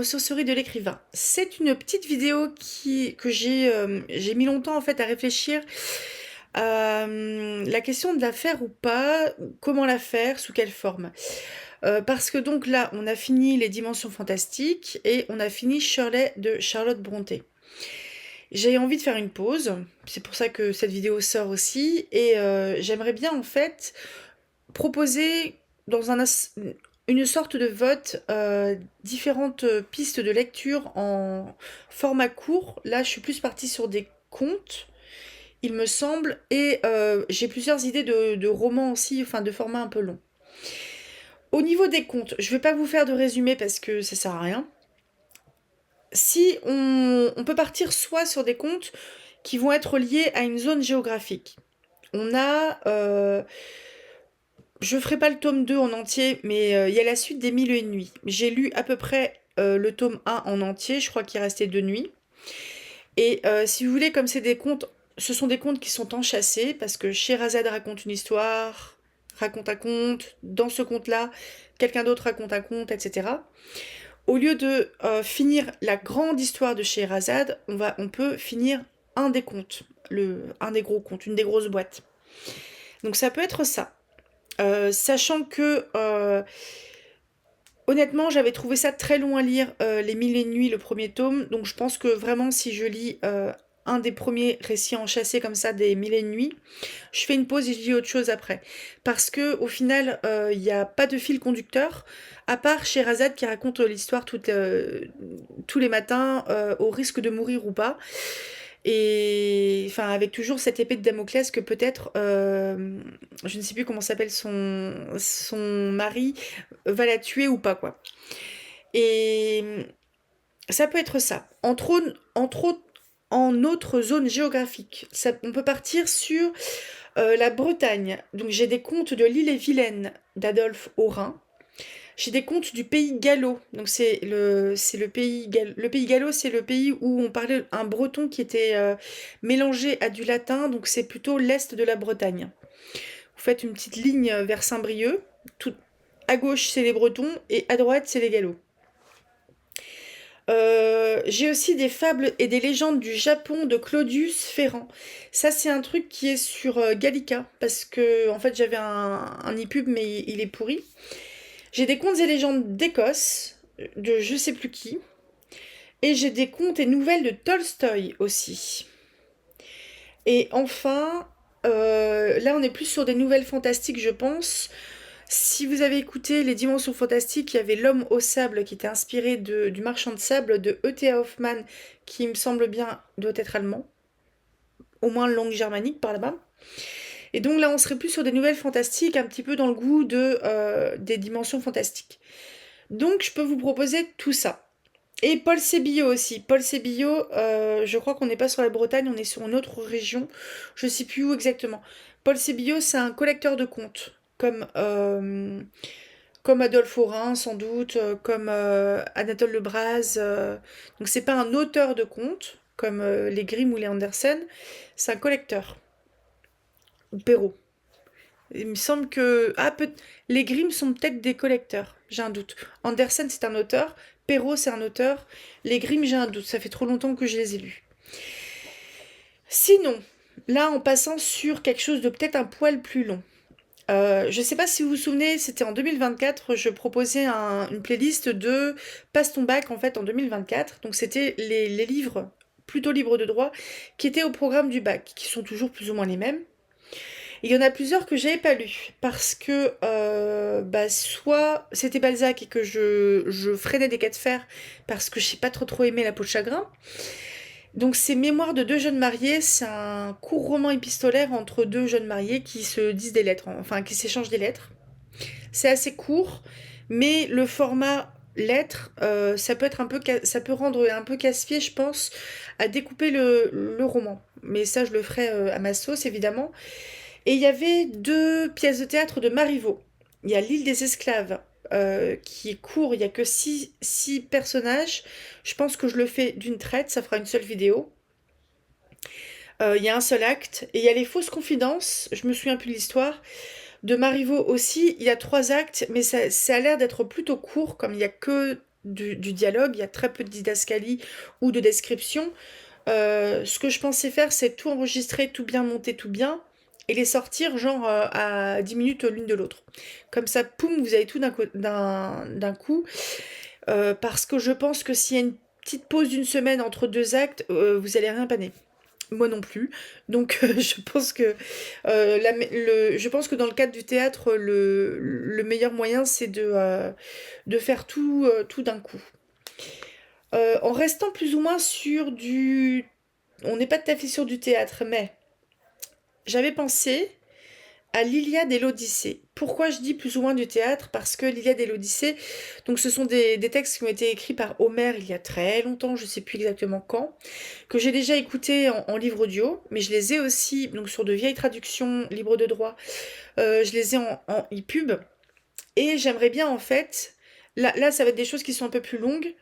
ressourcerie de l'écrivain. C'est une petite vidéo que j'ai mis longtemps en fait à réfléchir à la question de la faire ou pas, comment la faire, sous quelle forme. Parce que donc là, on a fini les Dimensions fantastiques et on a fini Shirley de Charlotte Brontë. J'ai envie de faire une pause, c'est pour ça que cette vidéo sort aussi, et j'aimerais bien en fait proposer dans une sorte de vote différentes pistes de lecture en format court. Là, je suis plus partie sur des contes, il me semble, et j'ai plusieurs idées de romans aussi, enfin de formats un peu longs. Au niveau des contes, je vais pas vous faire de résumé parce que ça sert à rien. Si on peut partir soit sur des contes qui vont être liés à une zone géographique. On a je ferai pas le tome 2 en entier, mais il y a la suite des Mille et une nuits. J'ai lu à peu près le tome 1 en entier, je crois qu'il restait 2 nuits. Et si vous voulez, comme c'est des contes, ce sont des contes qui sont enchâssés, parce que Scheherazade raconte une histoire, raconte un conte, dans ce conte-là, quelqu'un d'autre raconte un conte, etc. Au lieu de finir la grande histoire de Scheherazade, on peut finir un des contes, un des gros contes, une des grosses boîtes. Donc ça peut être ça. Sachant que honnêtement j'avais trouvé ça très long à lire, les Mille et une nuits, le premier tome, donc je pense que vraiment si je lis un des premiers récits enchâssés comme ça des Mille et une nuits, je fais une pause et je lis autre chose après. Parce que au final, il n'y a pas de fil conducteur, à part Scheherazade qui raconte l'histoire tous les matins, au risque de mourir ou pas. Et enfin, avec toujours cette épée de Damoclès que peut-être, je ne sais plus comment s'appelle son mari, va la tuer ou pas, quoi. Et ça peut être ça. Entre autres, en autre zone géographique. On peut partir sur la Bretagne. Donc j'ai des contes de l'Île-et-Vilaine d'Adolphe Aurin. J'ai des contes du pays gallo. Donc c'est le pays le pays gallo, c'est le pays où on parlait un breton qui était mélangé à du latin, donc c'est plutôt l'est de la Bretagne. Vous faites une petite ligne vers Saint-Brieuc, tout à gauche c'est les Bretons et à droite c'est les Gallos. J'ai aussi des fables et des légendes du Japon de Claudius Ferrand. Ça, c'est un truc qui est sur Gallica, parce que en fait j'avais un e-pub, mais il est pourri. J'ai des contes et légendes d'Écosse, de je sais plus qui. Et j'ai des contes et nouvelles de Tolstoï aussi. Et enfin, là on est plus sur des nouvelles fantastiques, je pense. Si vous avez écouté les Dimensions fantastiques, il y avait L'homme au sable qui était inspiré du marchand de sable de E.T.A. Hoffmann, qui me semble bien doit être allemand. Au moins langue germanique par là-bas. Et donc là on serait plus sur des nouvelles fantastiques, un petit peu dans le goût des Dimensions fantastiques. Donc je peux vous proposer tout ça. Et Paul Sébillot aussi. Paul Sébillot, je crois qu'on n'est pas sur la Bretagne, on est sur une autre région. Je sais plus où exactement. Paul Sébillot, c'est un collecteur de contes. Comme Adolphe Aurin, sans doute, comme Anatole Lebras. Donc c'est pas un auteur de contes, comme les Grimm ou les Andersen. C'est un collecteur. Ou Perrault. Il me semble que... les Grimm sont peut-être des collecteurs, j'ai un doute. Andersen, c'est un auteur. Perrault, c'est un auteur. Les Grimm, j'ai un doute. Ça fait trop longtemps que je les ai lus. Sinon, là, en passant sur quelque chose de peut-être un poil plus long. Je sais pas si vous vous souvenez, c'était en 2024, je proposais une playlist de Passe ton bac, en fait, en 2024. Donc, c'était les livres, plutôt libres de droit, qui étaient au programme du bac, qui sont toujours plus ou moins les mêmes. Il y en a plusieurs que j'avais pas lus parce que soit c'était Balzac et que je freinais des cas de fer parce que j'ai pas trop aimé La peau de chagrin. Donc c'est Mémoires de deux jeunes mariés, c'est un court roman épistolaire entre deux jeunes mariés qui se disent des lettres, enfin qui s'échangent des lettres. C'est assez court, mais le format lettres, ça peut rendre un peu casse-pied, je pense, à découper le roman. Mais ça, je le ferai à ma sauce, évidemment. Et il y avait deux pièces de théâtre de Marivaux. Il y a L'île des esclaves, qui est court, il n'y a que six personnages. Je pense que je le fais d'une traite, ça fera une seule vidéo. Il y a un seul acte. Et il y a Les fausses confidences, je me souviens plus de l'histoire. De Marivaux aussi, il y a 3 actes, mais ça a l'air d'être plutôt court, comme il n'y a que du dialogue, il y a très peu de didascalie ou de description. Ce que je pensais faire, c'est tout enregistrer, tout bien monter, tout bien, et les sortir genre à 10 minutes l'une de l'autre. Comme ça, poum, vous avez tout d'un coup. Parce que je pense que s'il y a une petite pause d'une semaine entre deux actes, vous allez rien paner. Moi non plus. Donc je pense que je pense que dans le cadre du théâtre, le meilleur moyen c'est de faire tout d'un coup. En restant plus ou moins sur du. On n'est pas tout à fait sur du théâtre, mais j'avais pensé à l'Iliade et l'Odyssée. Pourquoi je dis plus ou moins du théâtre? Parce que l'Iliade et l'Odyssée, donc ce sont des textes qui ont été écrits par Homère il y a très longtemps, je ne sais plus exactement quand, que j'ai déjà écouté en livre audio, mais je les ai aussi donc sur de vieilles traductions libres de droit, je les ai en e-pub, et j'aimerais bien en fait, là ça va être des choses qui sont un peu plus longues,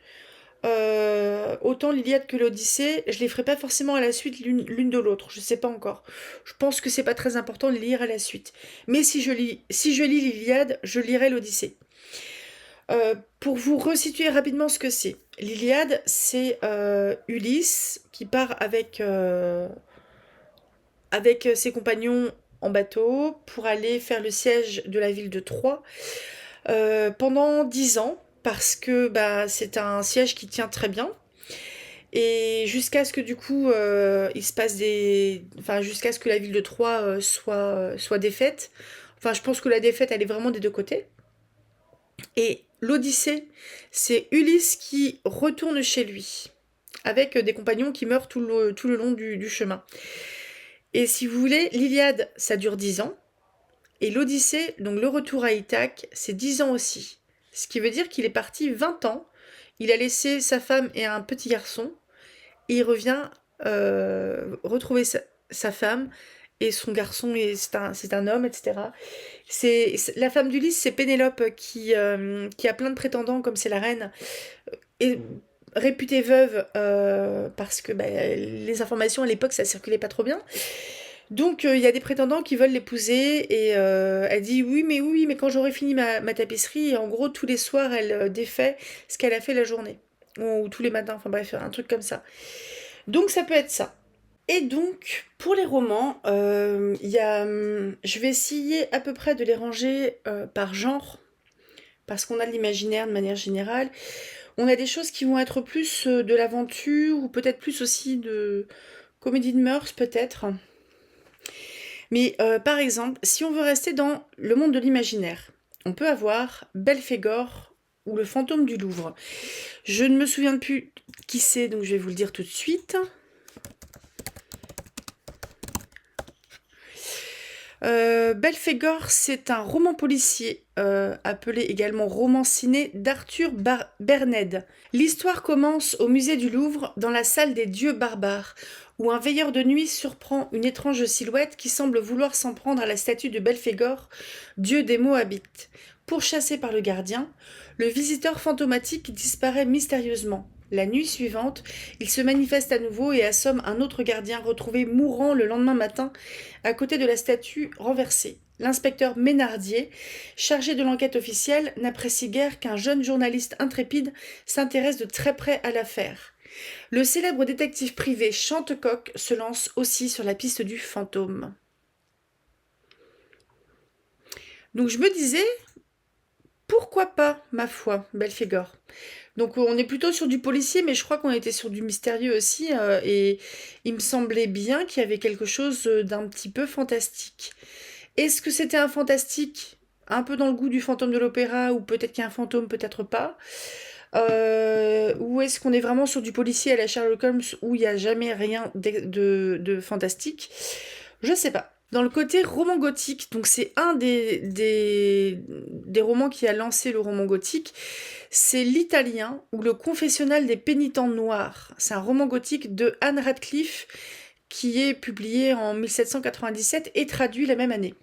autant l'Iliade que l'Odyssée, je les ferai pas forcément à la suite l'une de l'autre, je sais pas encore. Je pense que c'est pas très important de les lire à la suite. Mais si je lis l'Iliade, je lirai l'Odyssée. Pour vous resituer rapidement ce que c'est. L'Iliade, c'est Ulysse qui part avec ses compagnons en bateau pour aller faire le siège de la ville de Troie pendant 10 ans, parce que bah, c'est un siège qui tient très bien. Et jusqu'à ce que du coup il se passe enfin jusqu'à ce que la ville de Troie soit défaite. Enfin je pense que la défaite elle est vraiment des deux côtés. Et l'Odyssée, c'est Ulysse qui retourne chez lui avec des compagnons qui meurent tout le long du chemin. Et si vous voulez, l'Iliade ça dure 10 ans. Et l'Odyssée, donc le retour à Ithaque, c'est 10 ans aussi. Ce qui veut dire qu'il est parti 20 ans. Il a laissé sa femme et un petit garçon. Et il revient retrouver sa femme et son garçon, c'est un homme, etc. La femme d'Ulysse, c'est Pénélope qui a plein de prétendants, comme c'est la reine, et réputée veuve parce que bah, les informations à l'époque, ça circulait pas trop bien. Donc il y a des prétendants qui veulent l'épouser et elle dit oui, mais quand j'aurai fini ma tapisserie, et en gros tous les soirs elle défait ce qu'elle a fait la journée. Ou tous les matins, enfin bref, un truc comme ça. Donc ça peut être ça. Et donc, pour les romans, je vais essayer à peu près de les ranger par genre, parce qu'on a l'imaginaire de manière générale. On a des choses qui vont être plus de l'aventure, ou peut-être plus aussi de comédie de mœurs, peut-être. Mais par exemple, si on veut rester dans le monde de l'imaginaire, on peut avoir Belphégor ou le fantôme du Louvre. Je ne me souviens plus qui c'est, donc je vais vous le dire tout de suite. Belphégor, c'est un roman policier, appelé également roman ciné, d'Arthur Berned. L'histoire commence au musée du Louvre, dans la salle des dieux barbares, où un veilleur de nuit surprend une étrange silhouette qui semble vouloir s'en prendre à la statue de Belphégor, dieu des Moabites. Pourchassé par le gardien, le visiteur fantomatique disparaît mystérieusement. La nuit suivante, il se manifeste à nouveau et assomme un autre gardien retrouvé mourant le lendemain matin à côté de la statue renversée. L'inspecteur Ménardier, chargé de l'enquête officielle, n'apprécie guère qu'un jeune journaliste intrépide s'intéresse de très près à l'affaire. Le célèbre détective privé Chantecoq se lance aussi sur la piste du fantôme. Donc je me disais, pourquoi pas, ma foi, Belphégor. Donc on est plutôt sur du policier, mais je crois qu'on était sur du mystérieux aussi, et il me semblait bien qu'il y avait quelque chose d'un petit peu fantastique. Est-ce que c'était un fantastique un peu dans le goût du fantôme de l'opéra, ou peut-être qu'il y a un fantôme, peut-être pas, ou est-ce qu'on est vraiment sur du policier à la Sherlock Holmes où il n'y a jamais rien de fantastique? Je sais pas. Dans le côté roman gothique, donc c'est un des romans qui a lancé le roman gothique, c'est l'Italien ou le confessionnal des pénitents noirs. C'est un roman gothique de Anne Radcliffe qui est publié en 1797 et traduit la même année.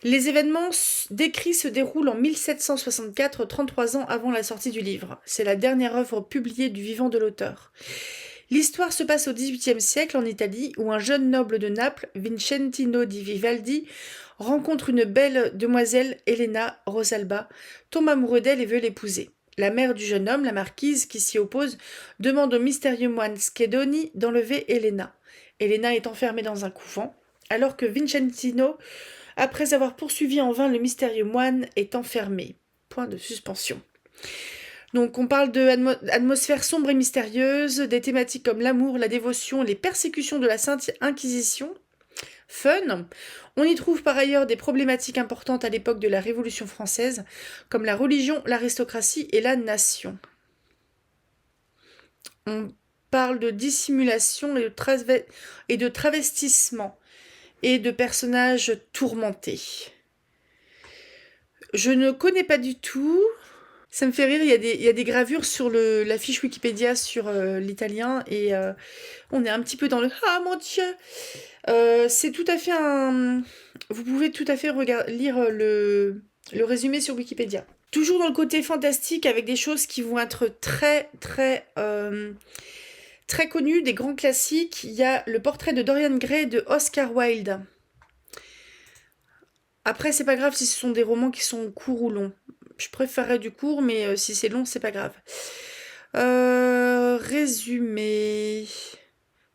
Les événements décrits se déroulent en 1764, 33 ans avant la sortie du livre. C'est la dernière œuvre publiée du vivant de l'auteur. L'histoire se passe au XVIIIe siècle en Italie, où un jeune noble de Naples, Vincentino di Vivaldi, rencontre une belle demoiselle, Elena Rosalba, tombe amoureux d'elle et veut l'épouser. La mère du jeune homme, la marquise, qui s'y oppose, demande au mystérieux moine Schedoni d'enlever Elena. Elena est enfermée dans un couvent, alors que Vincentino, après avoir poursuivi en vain le mystérieux moine, est enfermé. Point de suspension. Donc on parle d'atmosphère sombre et mystérieuse, des thématiques comme l'amour, la dévotion, les persécutions de la Sainte Inquisition. Fun. On y trouve par ailleurs des problématiques importantes à l'époque de la Révolution française, comme la religion, l'aristocratie et la nation. On parle de dissimulation et de travestissement et de personnages tourmentés. Je ne connais pas du tout. Ça me fait rire, il y a des gravures sur la fiche Wikipédia sur l'italien et on est un petit peu dans le « Ah mon Dieu !» C'est tout à fait un... Vous pouvez tout à fait lire le résumé sur Wikipédia. Toujours dans le côté fantastique avec des choses qui vont être très connues, des grands classiques. Il y a le portrait de Dorian Gray de Oscar Wilde. Après, c'est pas grave si ce sont des romans qui sont courts ou longs. Je préférerais du court, mais si c'est long, c'est pas grave. Résumé.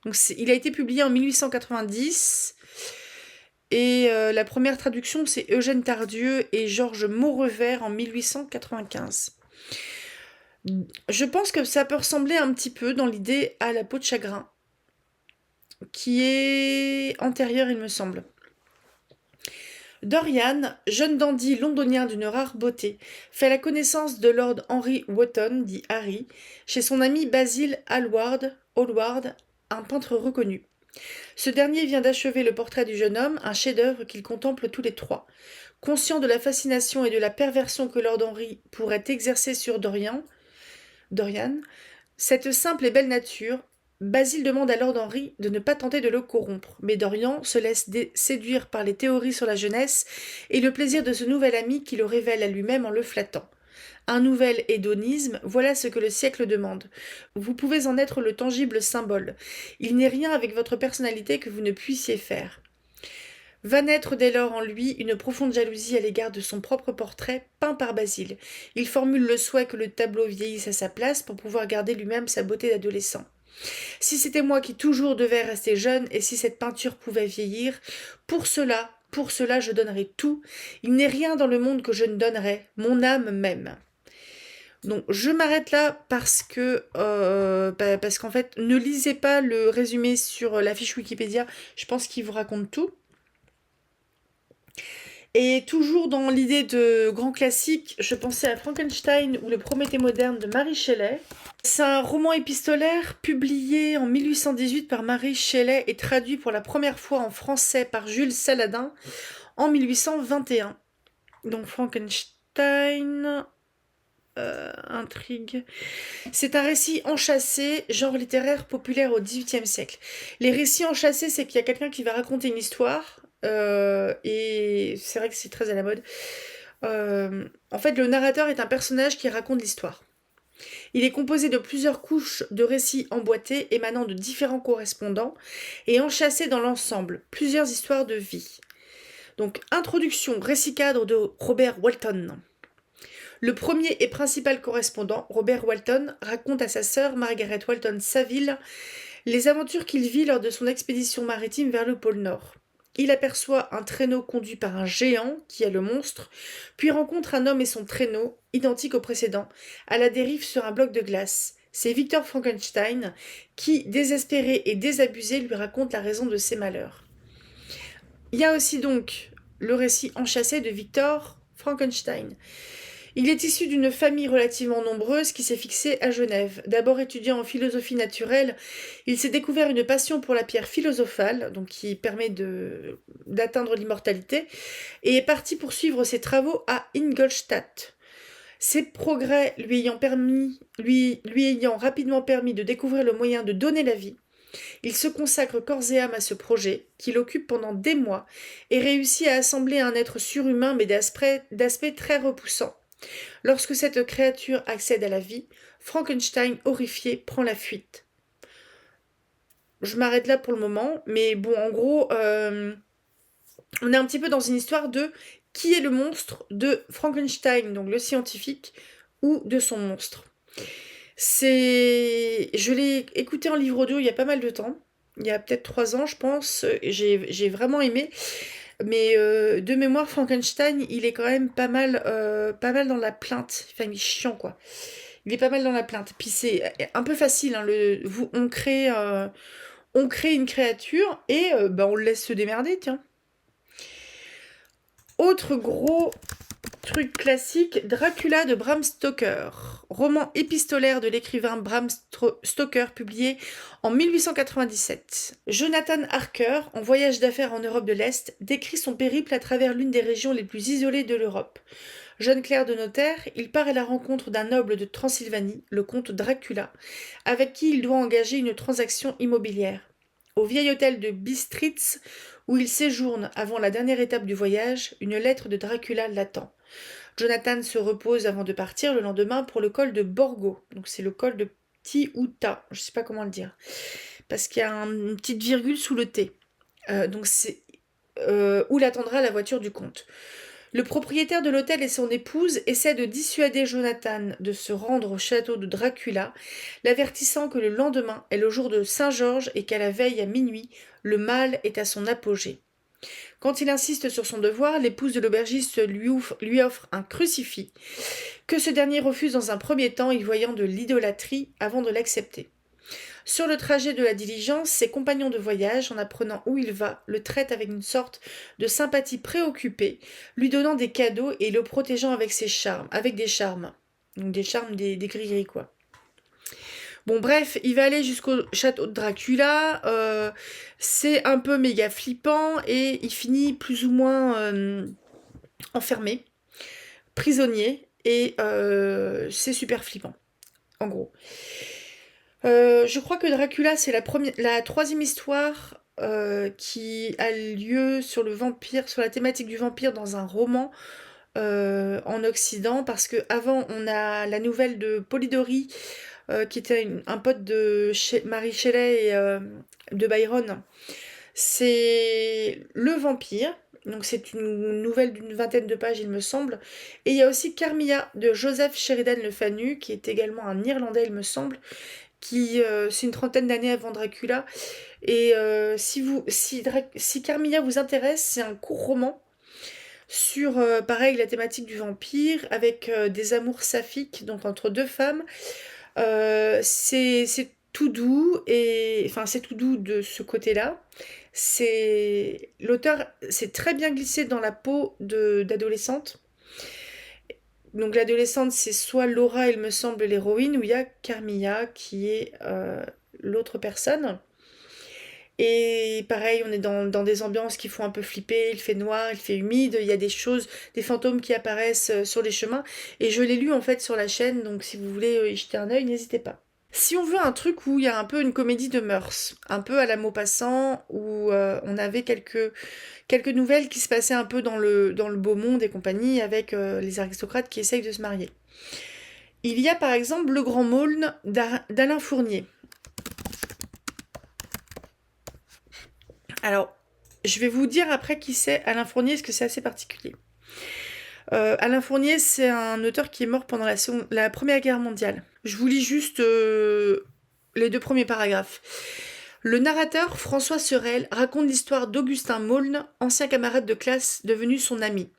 Donc, il a été publié en 1890. Et la première traduction, c'est Eugène Tardieu et Georges Maurevert en 1895. Je pense que ça peut ressembler un petit peu dans l'idée à La peau de chagrin, qui est antérieure, il me semble. Dorian, jeune dandy londonien d'une rare beauté, fait la connaissance de Lord Henry Wotton, dit Harry, chez son ami Basil Hallward, un peintre reconnu. Ce dernier vient d'achever le portrait du jeune homme, un chef-d'œuvre qu'ils contemplent tous les trois. Conscient de la fascination et de la perversion que Lord Henry pourrait exercer sur Dorian, cette simple et belle nature, Basil demande à Lord Henry de ne pas tenter de le corrompre, mais Dorian se laisse séduire par les théories sur la jeunesse et le plaisir de ce nouvel ami qui le révèle à lui-même en le flattant. Un nouvel hédonisme, voilà ce que le siècle demande. Vous pouvez en être le tangible symbole. Il n'est rien avec votre personnalité que vous ne puissiez faire. Va naître dès lors en lui une profonde jalousie à l'égard de son propre portrait peint par Basile. Il formule le souhait que le tableau vieillisse à sa place pour pouvoir garder lui-même sa beauté d'adolescent. Si c'était moi qui toujours devais rester jeune, et si cette peinture pouvait vieillir, pour cela je donnerais tout. Il n'est rien dans le monde que je ne donnerais, mon âme même. Donc je m'arrête là parce qu'en fait, ne lisez pas le résumé sur la fiche Wikipédia, je pense qu'il vous raconte tout. Et toujours dans l'idée de grand classique, je pensais à Frankenstein ou le Prométhée moderne de Mary Shelley. C'est un roman épistolaire publié en 1818 par Mary Shelley et traduit pour la première fois en français par Jules Saladin en 1821. Donc Frankenstein... intrigue. C'est un récit enchâssé, genre littéraire populaire au XVIIIe siècle. Les récits enchâssés, c'est qu'il y a quelqu'un qui va raconter une histoire, et c'est vrai que c'est très à la mode. En fait, le narrateur est un personnage qui raconte l'histoire. Il est composé de plusieurs couches de récits emboîtés émanant de différents correspondants et enchâssés dans l'ensemble, plusieurs histoires de vie. Donc, introduction, récit cadre de Robert Walton. Le premier et principal correspondant, Robert Walton, raconte à sa sœur Margaret Walton Saville les aventures qu'il vit lors de son expédition maritime vers le pôle Nord. Il aperçoit un traîneau conduit par un géant, qui est le monstre, puis rencontre un homme et son traîneau, identiques au précédent, à la dérive sur un bloc de glace. C'est Victor Frankenstein qui, désespéré et désabusé, lui raconte la raison de ses malheurs. Il y a aussi donc le récit enchâssé de Victor Frankenstein. Il est issu d'une famille relativement nombreuse qui s'est fixée à Genève. D'abord étudiant en philosophie naturelle, il s'est découvert une passion pour la pierre philosophale, donc qui permet d'atteindre l'immortalité, et est parti poursuivre ses travaux à Ingolstadt. Ses progrès lui ayant rapidement permis de découvrir le moyen de donner la vie, il se consacre corps et âme à ce projet, qui l'occupe pendant des mois, et réussit à assembler un être surhumain mais d'aspect très repoussant. Lorsque cette créature accède à la vie, Frankenstein, horrifié, prend la fuite. Je m'arrête là pour le moment, mais bon, en gros, on est un petit peu dans une histoire de qui est le monstre de Frankenstein, donc le scientifique, ou de son monstre. Je l'ai écouté en livre audio il y a pas mal de temps, il y a peut-être 3 ans je pense, j'ai vraiment aimé, mais de mémoire Frankenstein il est quand même pas mal dans la plainte, enfin il est chiant quoi. Il est pas mal dans la plainte, puis c'est un peu facile, hein, on crée une créature et bah, on le laisse se démerder, tiens. Autre gros truc classique, Dracula de Bram Stoker. Roman épistolaire de l'écrivain Bram Stoker publié en 1897. Jonathan Harker, en voyage d'affaires en Europe de l'Est, décrit son périple à travers l'une des régions les plus isolées de l'Europe. Jeune clerc de notaire, il part à la rencontre d'un noble de Transylvanie, le comte Dracula, avec qui il doit engager une transaction immobilière. Au vieil hôtel de Bistritz, où il séjourne avant la dernière étape du voyage, une lettre de Dracula l'attend. Jonathan se repose avant de partir le lendemain pour le col de Borgo. Donc c'est le col de Tiouta, je ne sais pas comment le dire, parce qu'il y a une petite virgule sous le T. Donc c'est où l'attendra la voiture du comte. Le propriétaire de l'hôtel et son épouse essaient de dissuader Jonathan de se rendre au château de Dracula, l'avertissant que le lendemain est le jour de Saint-Georges et qu'à la veille à minuit, le mal est à son apogée. Quand il insiste sur son devoir, l'épouse de l'aubergiste lui offre un crucifix, que ce dernier refuse dans un premier temps, y voyant de l'idolâtrie avant de l'accepter. Sur le trajet de la diligence, ses compagnons de voyage, en apprenant où il va, le traitent avec une sorte de sympathie préoccupée, lui donnant des cadeaux et le protégeant avec des charmes. Donc des charmes, des gris-gris, quoi. Bon, bref, il va aller jusqu'au château de Dracula, c'est un peu méga flippant, et il finit plus ou moins enfermé, prisonnier, et c'est super flippant, en gros. Je crois que Dracula, c'est la troisième histoire qui a lieu sur le vampire, sur la thématique du vampire dans un roman en Occident, parce que avant on a la nouvelle de Polidori, qui était un pote de Mary Shelley et de Byron. C'est le vampire. Donc c'est une nouvelle d'une 20aine de pages, il me semble. Et il y a aussi Carmilla de Joseph Sheridan Le Fanu, qui est également un Irlandais, il me semble, c'est une 30aine d'années avant Dracula. Et si Carmilla vous intéresse, c'est un court roman sur, pareil, la thématique du vampire, avec des amours saphiques, donc entre deux femmes. C'est tout doux, c'est tout doux de ce côté-là. L'auteur s'est très bien glissé dans la peau d'adolescente. Donc l'adolescente, c'est soit Laura, il me semble, l'héroïne, ou il y a Carmilla qui est l'autre personne. Et pareil, on est dans des ambiances qui font un peu flipper, il fait noir, il fait humide, il y a des choses, des fantômes qui apparaissent sur les chemins. Et je l'ai lu en fait sur la chaîne, donc si vous voulez y jeter un œil, n'hésitez pas. Si on veut un truc où il y a un peu une comédie de mœurs, un peu à la Maupassant, où on avait quelques nouvelles qui se passaient un peu dans le beau monde et compagnie, avec les aristocrates qui essayent de se marier. Il y a par exemple Le Grand Maulne d'Alain Fournier. Alors, je vais vous dire après qui c'est Alain Fournier, parce que c'est assez particulier. Alain Fournier, c'est un auteur qui est mort pendant la Première Guerre mondiale. Je vous lis juste les 2 premiers paragraphes. Le narrateur, François Sorel, raconte l'histoire d'Augustin Maulne, ancien camarade de classe devenu son ami.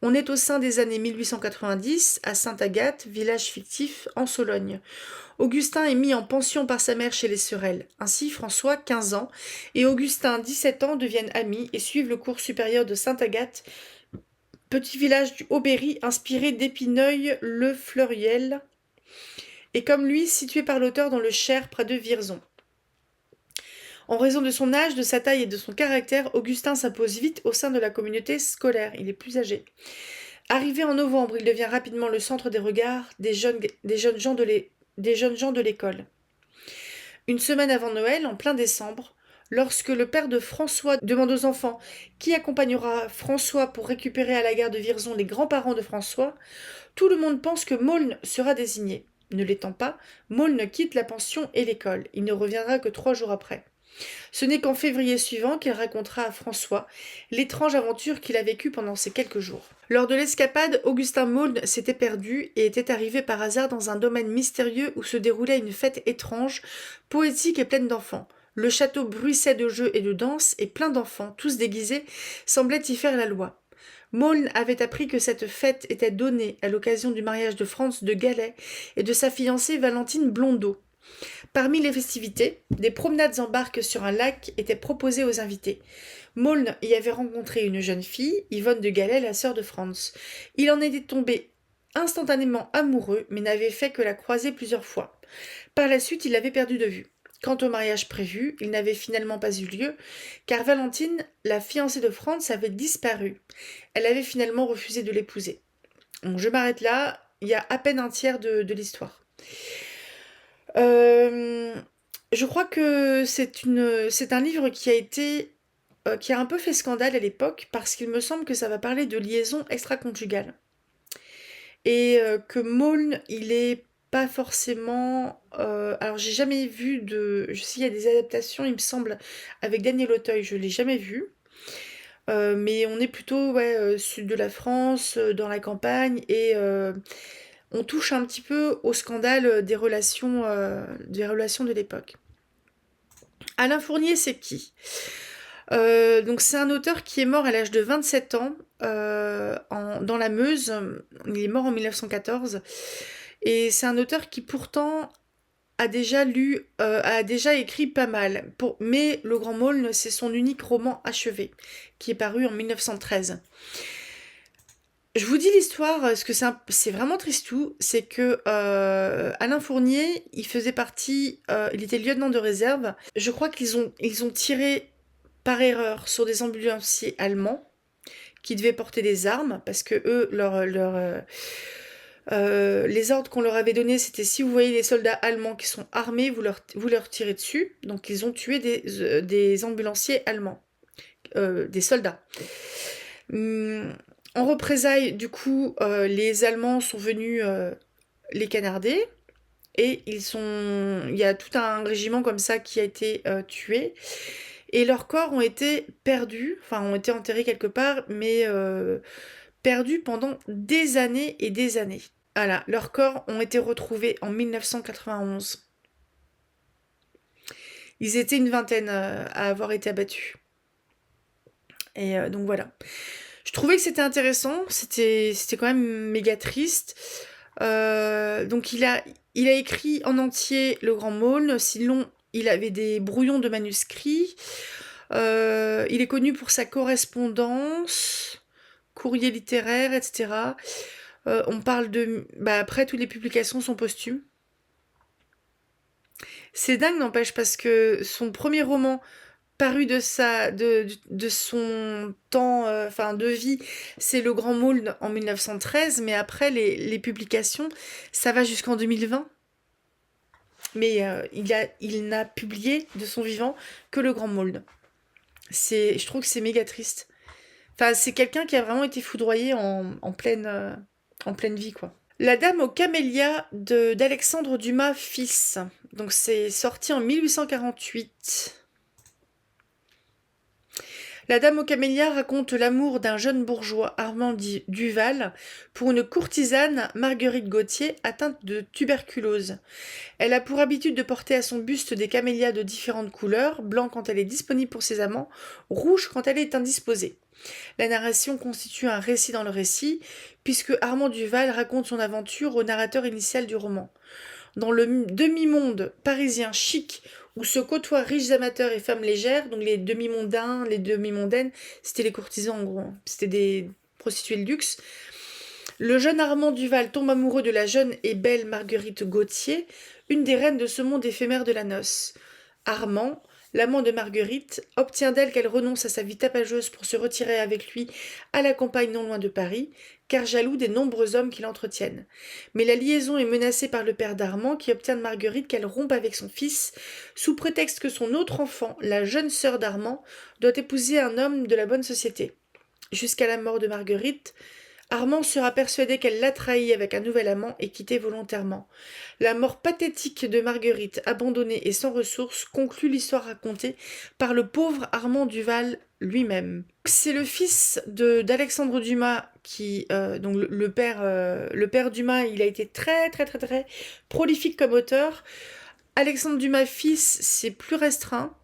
On est au sein des années 1890, à Sainte-Agathe, village fictif, en Sologne. Augustin est mis en pension par sa mère chez les Sorel. Ainsi, François, 15 ans, et Augustin, 17 ans, deviennent amis et suivent le cours supérieur de Sainte-Agathe, petit village du Haut-Berry inspiré d'Épineuil-le-Fleuriel, et comme lui, situé par l'auteur dans le Cher, près de Vierzon. En raison de son âge, de sa taille et de son caractère, Augustin s'impose vite au sein de la communauté scolaire. Il est plus âgé. Arrivé en novembre, il devient rapidement le centre des regards des jeunes gens de l'école. Une semaine avant Noël, en plein décembre, lorsque le père de François demande aux enfants qui accompagnera François pour récupérer à la gare de Vierzon les grands-parents de François, tout le monde pense que Maulne sera désigné. Ne l'étant pas, Maulne quitte la pension et l'école. Il ne reviendra que 3 jours après. Ce n'est qu'en février suivant qu'il racontera à François l'étrange aventure qu'il a vécue pendant ces quelques jours. Lors de l'escapade, Augustin Maulne s'était perdu et était arrivé par hasard dans un domaine mystérieux où se déroulait une fête étrange, poétique et pleine d'enfants. Le château bruissait de jeux et de danses, et plein d'enfants, tous déguisés, semblaient y faire la loi. Maulne avait appris que cette fête était donnée à l'occasion du mariage de Franz de Galais et de sa fiancée Valentine Blondeau. Parmi les festivités, des promenades en barque sur un lac étaient proposées aux invités. Maulne y avait rencontré une jeune fille, Yvonne de Galais, la sœur de Franz. Il en était tombé instantanément amoureux, mais n'avait fait que la croiser plusieurs fois. Par la suite, il l'avait perdue de vue. Quant au mariage prévu, il n'avait finalement pas eu lieu, car Valentine, la fiancée de Franz, avait disparu. Elle avait finalement refusé de l'épouser. Donc je m'arrête là, il y a à peine un tiers de l'histoire. Je crois que c'est un livre qui a un peu fait scandale à l'époque, parce qu'il me semble que ça va parler de liaison extra-conjugale. Et que Maulne, il est pas forcément... alors j'ai jamais vu de... S'il y a des adaptations, il me semble, avec Daniel Auteuil, je l'ai jamais vu. Mais on est plutôt sud de la France, dans la campagne, et on touche un petit peu au scandale des relations de l'époque. Alain Fournier, c'est qui ? Donc c'est un auteur qui est mort à l'âge de 27 ans dans la Meuse. Il est mort en 1914. Et c'est un auteur qui pourtant a déjà écrit pas mal. Mais Le Grand Maulne, c'est son unique roman achevé, qui est paru en 1913. Je vous dis l'histoire, parce que c'est vraiment tristou. C'est que Alain Fournier, il faisait partie, il était lieutenant de réserve. Je crois qu'ils ont tiré par erreur sur des ambulanciers allemands qui devaient porter des armes, parce que eux, les ordres qu'on leur avait donnés, c'était si vous voyez les soldats allemands qui sont armés, vous leur tirez dessus. Donc ils ont tué des ambulanciers allemands, des soldats. En représailles, du coup, les Allemands sont venus les canarder, et il y a tout un régiment comme ça qui a été tué. Et leurs corps ont été perdus, enfin ont été enterrés quelque part, mais perdus pendant des années et des années. Voilà, leurs corps ont été retrouvés en 1991. Ils étaient une vingtaine à avoir été abattus. Et donc voilà. Je trouvais que c'était intéressant, c'était quand même méga triste. Donc il a écrit en entier Le Grand Maulne, sinon il avait des brouillons de manuscrits. Il est connu pour sa correspondance, courrier littéraire, etc. On parle de... après, toutes les publications sont posthumes. C'est dingue, n'empêche, parce que son premier roman paru de son temps, de vie, c'est Le Grand Maulne en 1913, mais après, les publications, ça va jusqu'en 2020. Mais il n'a publié de son vivant que Le Grand Maulne. Je trouve que c'est méga triste. Enfin, c'est quelqu'un qui a vraiment été foudroyé en pleine vie, quoi. La Dame aux camélias d'Alexandre Dumas fils. Donc c'est sorti en 1848. La Dame aux camélias raconte l'amour d'un jeune bourgeois, Armand Duval, pour une courtisane, Marguerite Gauthier, atteinte de tuberculose. Elle a pour habitude de porter à son buste des camélias de différentes couleurs, blanc quand elle est disponible pour ses amants, rouge quand elle est indisposée. La narration constitue un récit dans le récit, puisque Armand Duval raconte son aventure au narrateur initial du roman. Dans le demi-monde parisien chic, où se côtoient riches amateurs et femmes légères, donc les demi-mondains, les demi-mondaines, c'était les courtisans en gros, c'était des prostituées de luxe. Le jeune Armand Duval tombe amoureux de la jeune et belle Marguerite Gauthier, une des reines de ce monde éphémère de la noce. Armand, l'amant de Marguerite, obtient d'elle qu'elle renonce à sa vie tapageuse pour se retirer avec lui à la campagne non loin de Paris, car jaloux des nombreux hommes qui l'entretiennent. Mais la liaison est menacée par le père d'Armand, qui obtient de Marguerite qu'elle rompe avec son fils, sous prétexte que son autre enfant, la jeune sœur d'Armand, doit épouser un homme de la bonne société. Jusqu'à la mort de Marguerite, Armand sera persuadé qu'elle l'a trahi avec un nouvel amant et quitté volontairement. La mort pathétique de Marguerite, abandonnée et sans ressources, conclut l'histoire racontée par le pauvre Armand Duval lui-même. C'est le fils d'Alexandre Dumas qui, donc le père Dumas, il a été très très très très prolifique comme auteur. Alexandre Dumas fils, c'est plus restreint.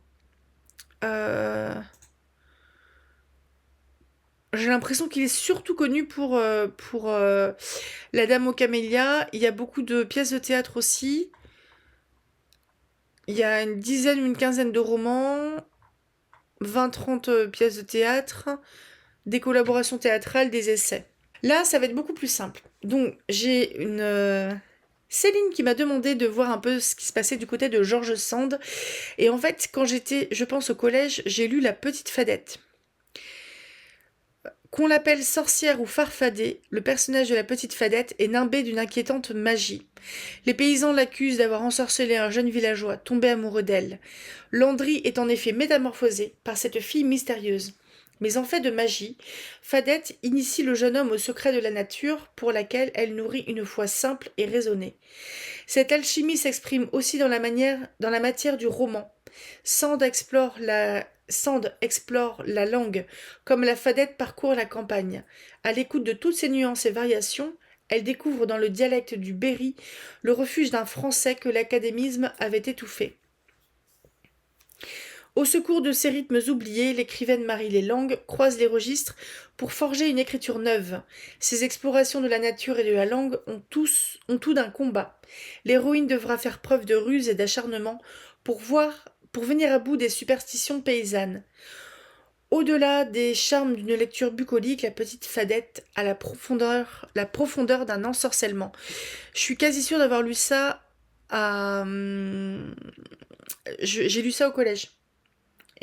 J'ai l'impression qu'il est surtout connu pour La Dame aux Camélias. Il y a beaucoup de pièces de théâtre aussi. Il y a une dizaine ou une quinzaine de romans, 20-30 pièces de théâtre, des collaborations théâtrales, des essais. Là, ça va être beaucoup plus simple. Donc, j'ai une Céline qui m'a demandé de voir un peu ce qui se passait du côté de George Sand. Et en fait, quand j'étais, je pense, au collège, j'ai lu La Petite Fadette. Qu'on l'appelle sorcière ou farfadée, le personnage de la petite Fadette est nimbé d'une inquiétante magie. Les paysans l'accusent d'avoir ensorcelé un jeune villageois, tombé amoureux d'elle. Landry est en effet métamorphosé par cette fille mystérieuse. Mais en fait de magie, Fadette initie le jeune homme au secret de la nature pour laquelle elle nourrit une foi simple et raisonnée. Cette alchimie s'exprime aussi dans la matière du roman. Sand explore la langue, comme la Fadette parcourt la campagne. À l'écoute de toutes ces nuances et variations, elle découvre dans le dialecte du Berry le refuge d'un français que l'académisme avait étouffé. Au secours de ces rythmes oubliés, l'écrivaine Marie Lelang croise les registres pour forger une écriture neuve. Ses explorations de la nature et de la langue ont tout d'un combat. L'héroïne devra faire preuve de ruse et d'acharnement pour venir à bout des superstitions paysannes. Au-delà des charmes d'une lecture bucolique, la petite Fadette a la profondeur d'un ensorcellement. Je suis quasi sûre d'avoir lu ça j'ai lu ça au collège.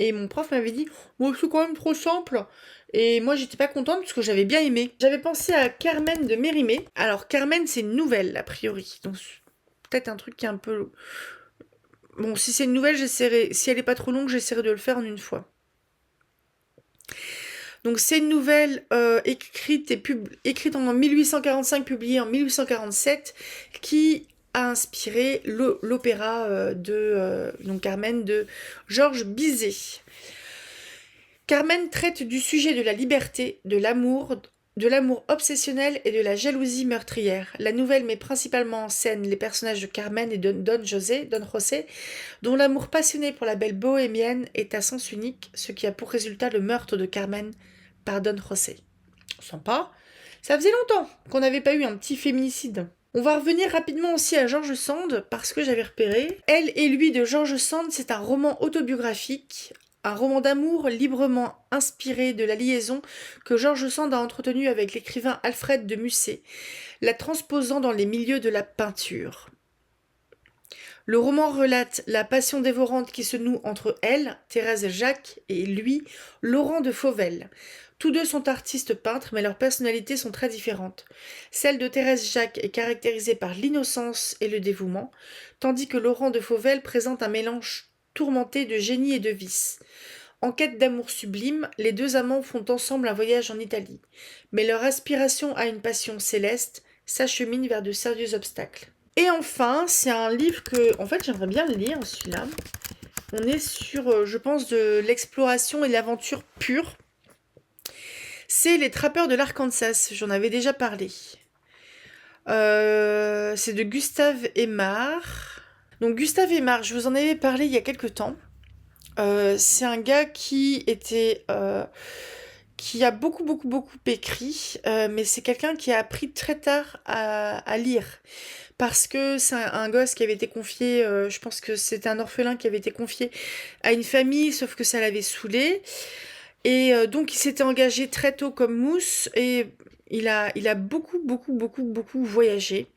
Et mon prof m'avait dit oh, c'est quand même trop simple. Et moi, j'étais pas contente parce que j'avais bien aimé. J'avais pensé à Carmen de Mérimée. Alors, Carmen, c'est une nouvelle, a priori. Donc, peut-être un truc qui est un peu. Bon, si c'est une nouvelle, j'essaierai. Si elle est pas trop longue, j'essaierai de le faire en une fois. Donc, c'est une nouvelle écrite en 1845, publiée en 1847, qui a inspiré l'opéra donc Carmen de Georges Bizet. Carmen traite du sujet de la liberté, de l'amour obsessionnel et de la jalousie meurtrière. La nouvelle met principalement en scène les personnages de Carmen et de Don José, dont l'amour passionné pour la belle bohémienne est à sens unique, ce qui a pour résultat le meurtre de Carmen par Don José. Sympa. Ça faisait longtemps qu'on n'avait pas eu un petit féminicide. On va revenir rapidement aussi à George Sand, parce que j'avais repéré. Elle et lui de George Sand, c'est un roman autobiographique, un roman d'amour librement inspiré de la liaison que George Sand a entretenue avec l'écrivain Alfred de Musset, la transposant dans les milieux de la peinture. Le roman relate la passion dévorante qui se noue entre elle, Thérèse Jacques, et lui, Laurent de Fauvel. Tous deux sont artistes peintres, mais leurs personnalités sont très différentes. Celle de Thérèse Jacques est caractérisée par l'innocence et le dévouement, tandis que Laurent de Fauvel présente un mélange tourmenté de génie et de vice. En quête d'amour sublime, les deux amants font ensemble un voyage en Italie. Mais leur aspiration à une passion céleste s'achemine vers de sérieux obstacles. Et enfin, c'est un livre que, en fait, j'aimerais bien le lire, celui-là. On est sur, je pense, de l'exploration et de l'aventure pure. C'est Les Trappeurs de l'Arkansas, j'en avais déjà parlé. C'est de Gustave Aimard. Donc Gustave Aimard, je vous en avais parlé il y a quelques temps. C'est un gars qui a beaucoup écrit, mais c'est quelqu'un qui a appris très tard à lire. Parce que c'est un gosse qui avait été confié, je pense que c'était un orphelin qui avait été confié à une famille, sauf que ça l'avait saoulé. Et donc il s'était engagé très tôt comme mousse, et il a beaucoup voyagé.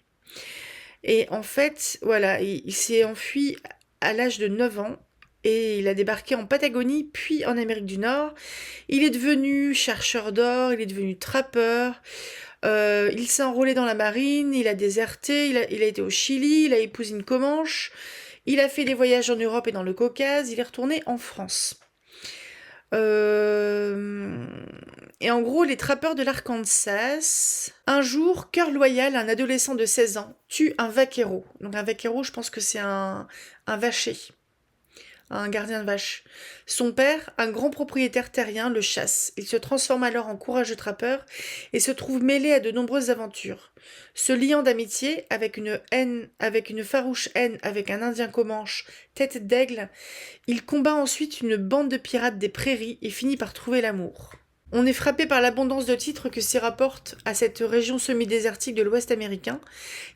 Et en fait, voilà, il s'est enfui à l'âge de 9 ans. Et il a débarqué en Patagonie, puis en Amérique du Nord. Il est devenu chercheur d'or, il est devenu trappeur. Il s'est enrôlé dans la marine, il a déserté, il a été au Chili, il a épousé une Comanche. Il a fait des voyages en Europe et dans le Caucase, il est retourné en France. Et en gros, les trappeurs de l'Arkansas, un jour, cœur loyal, un adolescent de 16 ans, tue un vaquero. Donc un vaquero, je pense que c'est un vacher, un gardien de vache. Son père, un grand propriétaire terrien, le chasse. Il se transforme alors en courageux trappeur et se trouve mêlé à de nombreuses aventures. Se liant d'amitié avec une farouche haine avec un Indien Comanche, tête d'aigle, il combat ensuite une bande de pirates des prairies et finit par trouver l'amour. On est frappé par l'abondance de titres que s'y rapportent à cette région semi-désertique de l'Ouest américain,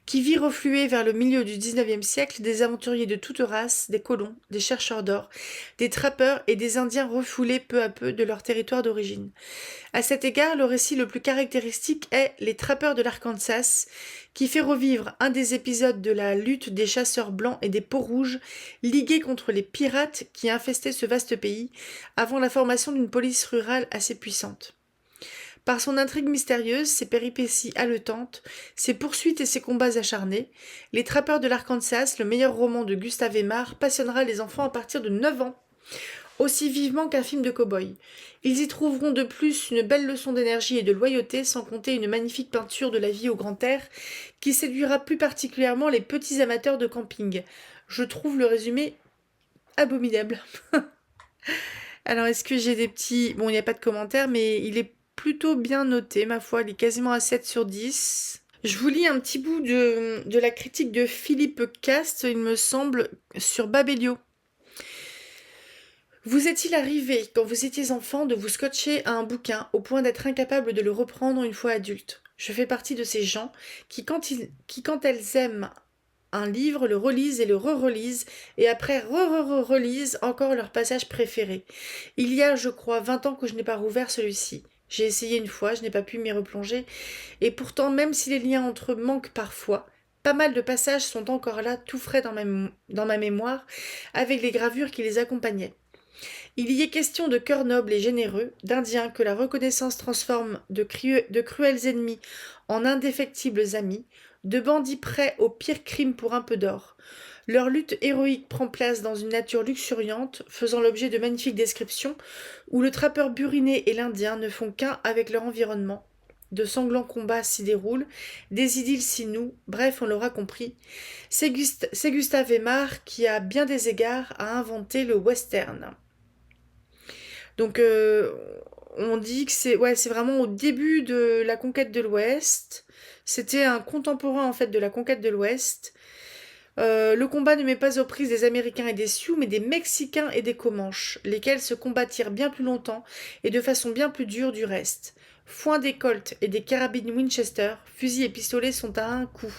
qui vit refluer vers le milieu du XIXe siècle des aventuriers de toutes races, des colons, des chercheurs d'or, des trappeurs et des Indiens refoulés peu à peu de leur territoire d'origine. À cet égard, le récit le plus caractéristique est Les trappeurs de l'Arkansas, qui fait revivre un des épisodes de la lutte des chasseurs blancs et des peaux-rouges ligués contre les pirates qui infestaient ce vaste pays avant la formation d'une police rurale assez puissante. Par son intrigue mystérieuse, ses péripéties haletantes, ses poursuites et ses combats acharnés, Les trappeurs de l'Arkansas, le meilleur roman de Gustave Aimard, passionnera les enfants à partir de 9 ans, aussi vivement qu'un film de cow-boy. Ils y trouveront de plus une belle leçon d'énergie et de loyauté, sans compter une magnifique peinture de la vie au grand air, qui séduira plus particulièrement les petits amateurs de camping. Je trouve le résumé abominable. Alors, est-ce que j'ai des petits... Bon, il n'y a pas de commentaires, mais il est plutôt bien noté, ma foi. Il est quasiment à 7 sur 10. Je vous lis un petit bout de la critique de Philippe Cast, il me semble, sur Babelio. Vous est-il arrivé, quand vous étiez enfant, de vous scotcher à un bouquin au point d'être incapable de le reprendre une fois adulte? Je fais partie de ces gens qui, quand elles aiment un livre, le relisent et le re-relisent, et après re-re-re-relisent encore leur passage préféré. Il y a, je crois, 20 ans que je n'ai pas rouvert celui-ci. J'ai essayé une fois, je n'ai pas pu m'y replonger, et pourtant, même si les liens entre eux manquent parfois, pas mal de passages sont encore là, tout frais dans ma mémoire, avec les gravures qui les accompagnaient. Il y est question de cœurs nobles et généreux, d'Indiens que la reconnaissance transforme de cruels ennemis en indéfectibles amis, de bandits prêts aux pires crimes pour un peu d'or. Leur lutte héroïque prend place dans une nature luxuriante, faisant l'objet de magnifiques descriptions, où le trappeur buriné et l'Indien ne font qu'un avec leur environnement. De sanglants combats s'y déroulent, des idylles s'y nouent, bref, on l'aura compris. C'est Gustave Aimard qui, à bien des égards, a inventé le western. Donc on dit que c'est vraiment au début de la conquête de l'Ouest. C'était un contemporain en fait de la conquête de l'Ouest. Le combat ne met pas aux prises des Américains et des Sioux, mais des Mexicains et des Comanches, lesquels se combattirent bien plus longtemps et de façon bien plus dure du reste. Foin des Colts et des carabines Winchester, fusils et pistolets sont à un coup.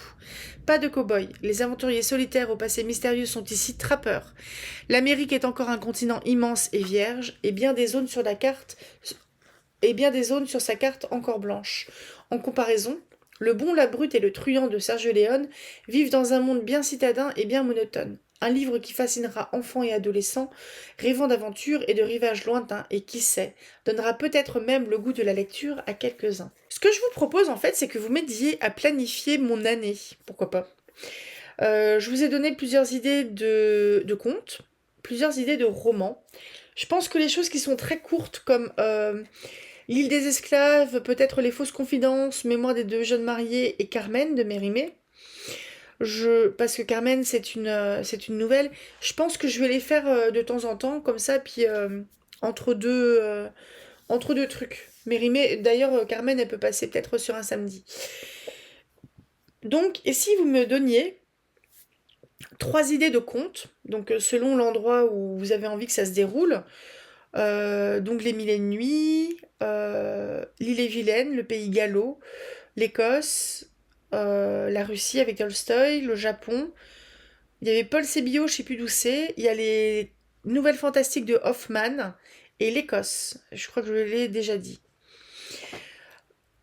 Pas de cow-boys, les aventuriers solitaires au passé mystérieux sont ici trappeurs. L'Amérique est encore un continent immense et vierge, et bien des zones sur sa carte encore blanches. En comparaison, le bon, la brute et le truand de Sergio Leone vivent dans un monde bien citadin et bien monotone. Un livre qui fascinera enfants et adolescents, rêvant d'aventures et de rivages lointains, et qui sait, donnera peut-être même le goût de la lecture à quelques-uns. Ce que je vous propose en fait, c'est que vous m'aidiez à planifier mon année. Pourquoi pas. Je vous ai donné plusieurs idées de contes, plusieurs idées de romans. Je pense que les choses qui sont très courtes, comme L'île des esclaves, peut-être Les fausses confidences, Mémoire des deux jeunes mariés et Carmen de Mérimée. Parce que Carmen, c'est une nouvelle. Je pense que je vais les faire de temps en temps, comme ça, puis entre deux trucs. Mérimée, d'ailleurs, Carmen, elle peut passer peut-être sur un samedi. Donc, et si vous me donniez 3 idées de contes, donc selon l'endroit où vous avez envie que ça se déroule, donc les Mille et une nuits, l'île est vilaine, le pays gallo, l'Écosse, la Russie avec Tolstoï, le Japon. Il y avait Paul Sébillot, je sais plus d'où c'est. Il y a les Nouvelles Fantastiques de Hoffmann et l'Écosse. Je crois que je l'ai déjà dit.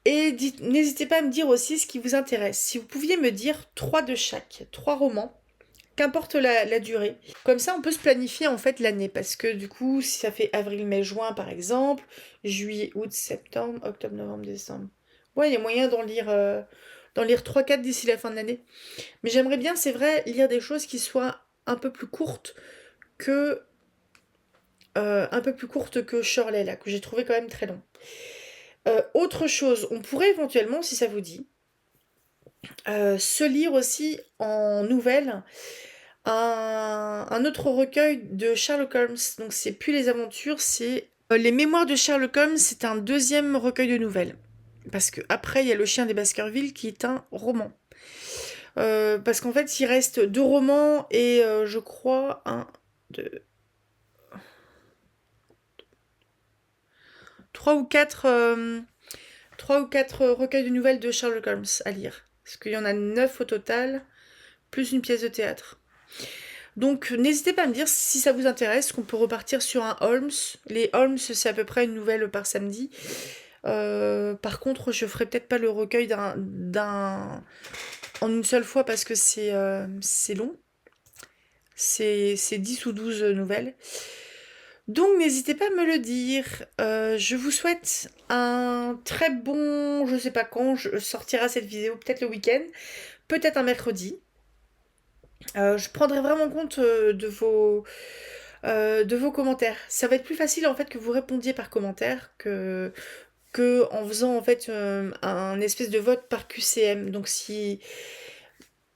Et n'hésitez pas à me dire aussi ce qui vous intéresse. Si vous pouviez me dire 3 de chaque, 3 romans, qu'importe la durée. Comme ça, on peut se planifier en fait l'année. Parce que du coup, si ça fait avril, mai, juin par exemple, juillet, août, septembre, octobre, novembre, décembre. Ouais, il y a moyen d'en lire 3-4 d'ici la fin de l'année. Mais j'aimerais bien, c'est vrai, lire des choses qui soient un peu plus courtes que Shirley, là, que j'ai trouvé quand même très long. Autre chose, on pourrait éventuellement, si ça vous dit, se lire aussi en nouvelles un autre recueil de Sherlock Holmes. Donc c'est plus les aventures, c'est les mémoires de Sherlock Holmes. C'est un deuxième recueil de nouvelles. Parce que après il y a Le Chien des Baskerville qui est un roman. Parce qu'en fait il reste 2 romans et je crois un, deux, 3 ou 4 recueils de nouvelles de Sherlock Holmes à lire. Parce qu'il y en a 9 au total, plus une pièce de théâtre. Donc n'hésitez pas à me dire si ça vous intéresse, qu'on peut repartir sur un Holmes. Les Holmes, c'est à peu près une nouvelle par samedi. Par contre, je ferai peut-être pas le recueil en une seule fois parce que c'est long. C'est 10 ou 12 nouvelles. Donc n'hésitez pas à me le dire. Je vous souhaite un très bon, je sais pas quand, je sortira cette vidéo, peut-être le week-end, peut-être un mercredi. Je prendrai vraiment compte de vos commentaires. Ça va être plus facile en fait que vous répondiez par commentaire que en faisant en fait un espèce de vote par QCM. Donc si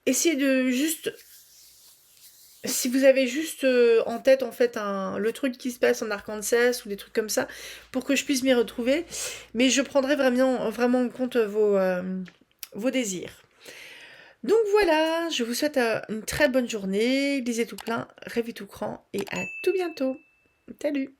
essayez de juste si vous avez juste en tête en fait le truc qui se passe en Arkansas ou des trucs comme ça pour que je puisse m'y retrouver, mais je prendrai vraiment en compte vos désirs. Donc voilà, je vous souhaite une très bonne journée, lisez tout plein, rêvez tout grand et à tout bientôt. Salut!